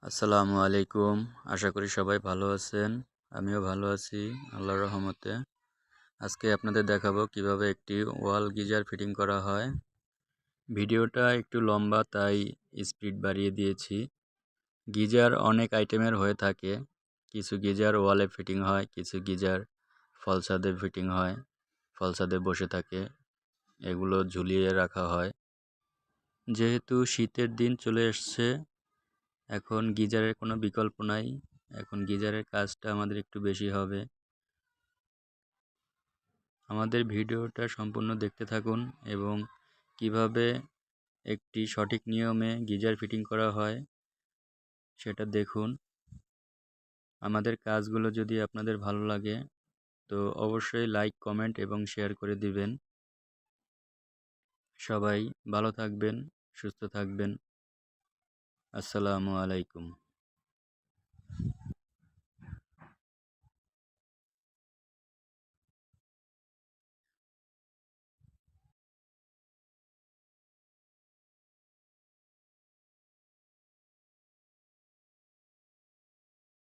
আসসালামু আলাইকুম। আশা করি সবাই ভালো আছেন। আমিও ভালো আছি আল্লাহর রহমতে। আজকে আপনাদের দেখাবো কিভাবে একটি ওয়াল গিজার ফিটিং করা হয়। ভিডিওটা একটু লম্বা তাই স্পিড বাড়িয়ে দিয়েছি। গিজার অনেক আইটেমের হয়ে থাকে। কিছু গিজার ওয়ালে ফিটিং হয়, কিছু গিজার ফলছাদে ফিটিং হয়, ফলছাদে বসে থাকে, এগুলো ঝুলিয়ে রাখা হয়। যেহেতু শীতের দিন চলে এসছে, এখন গিজারের কোনো বিকল্প নাই। এখন গিজারের কাজটা আমাদের একটু বেশি হবে। আমাদের ভিডিওটা সম্পূর্ণ দেখতে থাকুন এবং কিভাবে একটি সঠিক নিয়মে গিজার ফিটিং করা হয় সেটা দেখুন। আমাদের কাজগুলো যদি আপনাদের ভালো লাগে তো অবশ্যই লাইক, কমেন্ট এবং শেয়ার করে দিবেন। সবাই ভালো থাকবেন, সুস্থ থাকবেন। আসসালামু আলাইকুম।